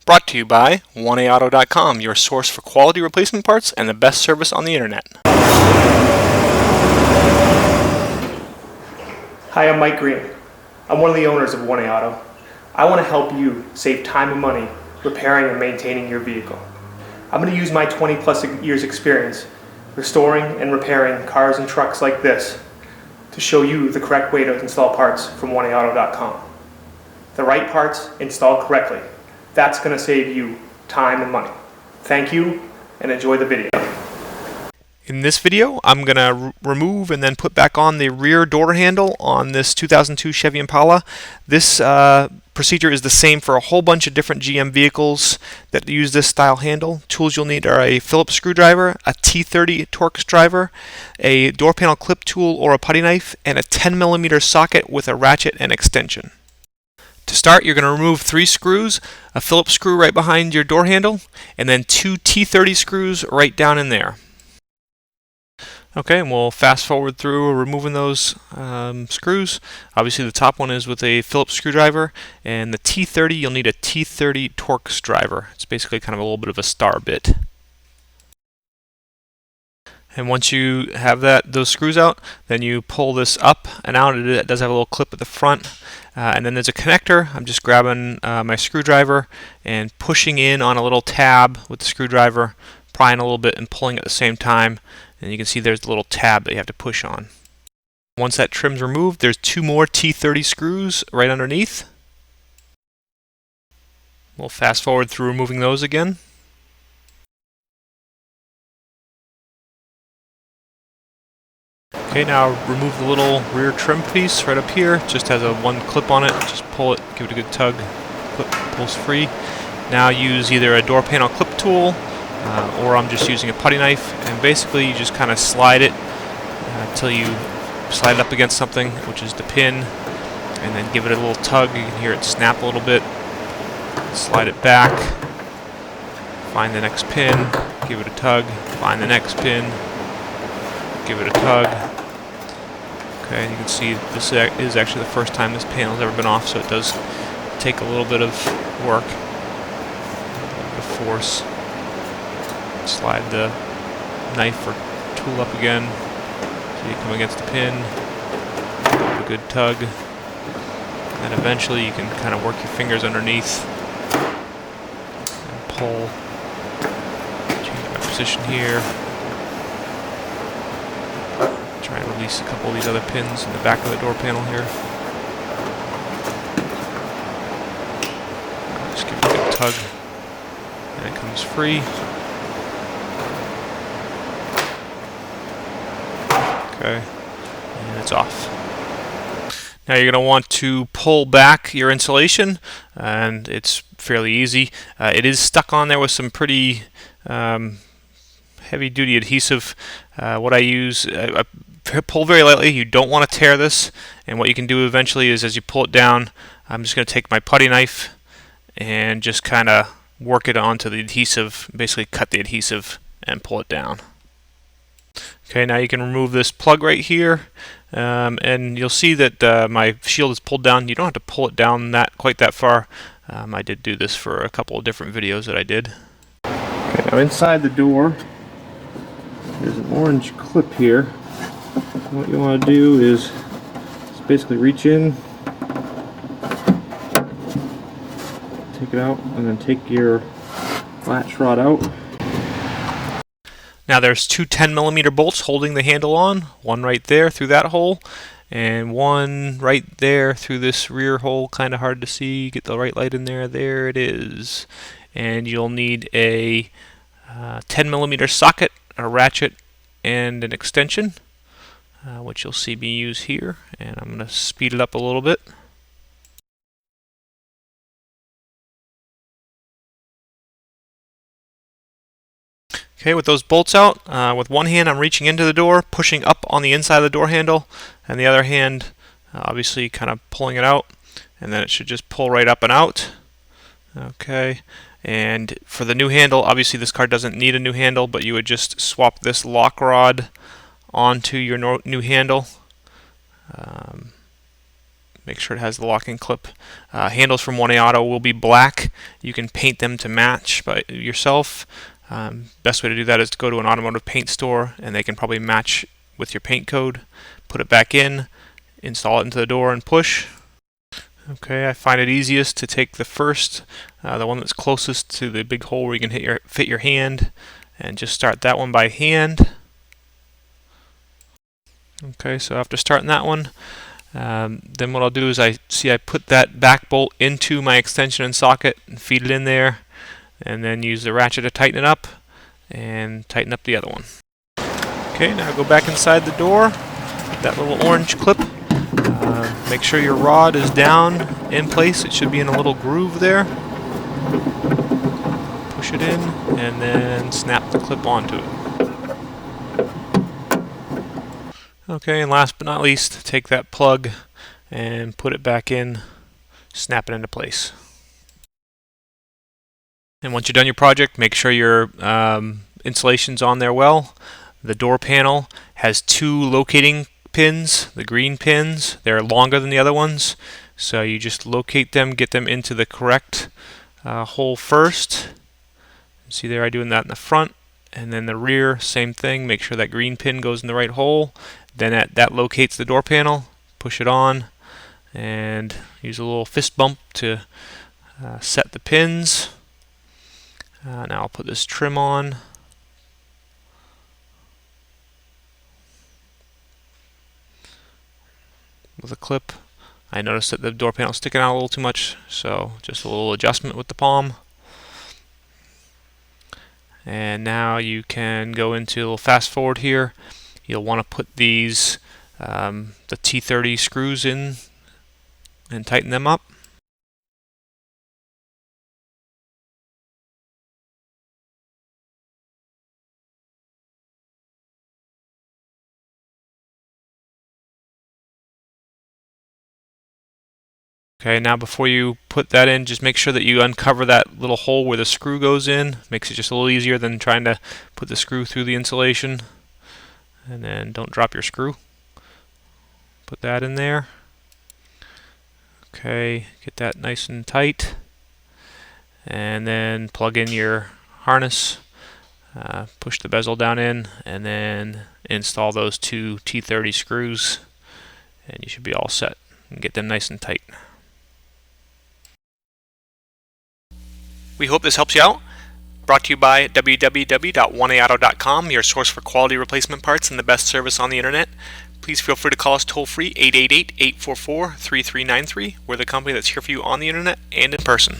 Brought to you by 1AAuto.com, your source for quality replacement parts and the best service on the internet. Hi, I'm Mike Green. I'm one of the owners of 1A Auto. I want to help you save time and money repairing and maintaining your vehicle. I'm going to use my 20+ years experience restoring and repairing cars and trucks like this to show you the correct way to install parts from 1AAuto.com. The right parts installed correctly. That's going to save you time and money. Thank you and enjoy the video. In this video, I'm going to remove and then put back on the rear door handle on this 2002 Chevy Impala. This procedure is the same for a whole bunch of different GM vehicles that use this style handle. Tools you'll need are a Phillips screwdriver, a T30 Torx driver, a door panel clip tool or a putty knife, and a 10mm socket with a ratchet and extension. To start, you're going to remove 3 screws, a Phillips screw right behind your door handle, and then 2 T30 screws right down in there. Okay, and we'll fast forward through removing those screws. Obviously the top one is with a Phillips screwdriver, and the T30, you'll need a T30 Torx driver. It's basically kind of a little bit of a star bit. And once you have those screws out, then you pull this up and out. It does have a little clip at the front. And then there's a connector. I'm just grabbing my screwdriver and pushing in on a little tab with the screwdriver, prying a little bit and pulling at the same time. And you can see there's the little tab that you have to push on. Once that trim's removed, there's 2 more T30 screws right underneath. We'll fast forward through removing those again. Okay, now remove the little rear trim piece right up here. It just has one clip on it. Just pull it, give it a good tug. Clip pulls free. Now use either a door panel clip tool or I'm just using a putty knife, and basically you just kind of slide it until you slide it up against something, which is the pin, and then give it a little tug. You can hear it snap a little bit. Slide it back, find the next pin, give it a tug, find the next pin, give it a tug. Okay, and you can see this is actually the first time this panel's ever been off, so it does take a little bit of work, a little bit of force. Slide the knife or tool up again so you come against the pin, give it a good tug, and then eventually you can kind of work your fingers underneath and pull. Change my position here. Try and release a couple of these other pins in the back of the door panel here. Just give it a good tug and it comes free. Okay, and it's off. Now you're going to want to pull back your insulation, and it's fairly easy. It is stuck on there with some pretty heavy-duty adhesive. What I use, I pull very lightly. You don't want to tear this, and what you can do eventually is as you pull it down, I'm just going to take my putty knife and just kind of work it onto the adhesive, basically cut the adhesive and pull it down. Okay, now you can remove this plug right here, and you'll see that my shield is pulled down. You don't have to pull it down quite that far. I did do this for a couple of different videos that I did. Okay, now inside the door, there's an orange clip here. What you want to do is just basically reach in, take it out, and then take your latch rod out. Now there's 2 10mm bolts holding the handle on, one right there through that hole, and one right there through this rear hole, kind of hard to see. Get the right light in there, there it is. And you'll need a 10mm socket, a ratchet, and an extension, which you'll see me use here, and I'm going to speed it up a little bit. Okay, with those bolts out, with one hand I'm reaching into the door, pushing up on the inside of the door handle, and the other hand obviously kind of pulling it out, and then it should just pull right up and out. Okay, and for the new handle, obviously this car doesn't need a new handle, but you would just swap this lock rod onto your new handle. Make sure it has the locking clip. Handles from 1A Auto will be black. You can paint them to match by yourself. Best way to do that is to go to an automotive paint store, and they can probably match with your paint code. Put it back in, install it into the door, and push. Okay, I find it easiest to take the first, the one that's closest to the big hole where you can fit your hand, and just start that one by hand. Okay, so after starting that one, then what I'll do is I put that back bolt into my extension and socket and feed it in there, and then use the ratchet to tighten it up and tighten up the other one. Okay, now go back inside the door, that little orange clip. Make sure your rod is down in place. It should be in a little groove there. Push it in and then snap the clip onto it. Okay, and last but not least, take that plug and put it back in, snap it into place. And once you're done your project, make sure your insulation's on there well. The door panel has 2 locating pins, the green pins. They're longer than the other ones, so you just locate them, get them into the correct hole first. See there, I'm doing that in the front, and then the rear, same thing. Make sure that green pin goes in the right hole. Then that locates the door panel. Push it on, and use a little fist bump to set the pins. Now I'll put this trim on. With a clip. I noticed that the door panel is sticking out a little too much, so just a little adjustment with the palm. And now you can go into a little fast forward here. You'll want to put these the T30 screws in and tighten them up. Okay, now before you put that in, just make sure that you uncover that little hole where the screw goes in. Makes it just a little easier than trying to put the screw through the insulation. And then don't drop your screw. Put that in there. Okay, get that nice and tight. And then plug in your harness. Push the bezel down in, and then install those 2 T30 screws. And you should be all set. And get them nice and tight. We hope this helps you out. Brought to you by www.1aauto.com, your source for quality replacement parts and the best service on the internet. Please feel free to call us toll-free 888-844-3393. We're the company that's here for you on the internet and in person.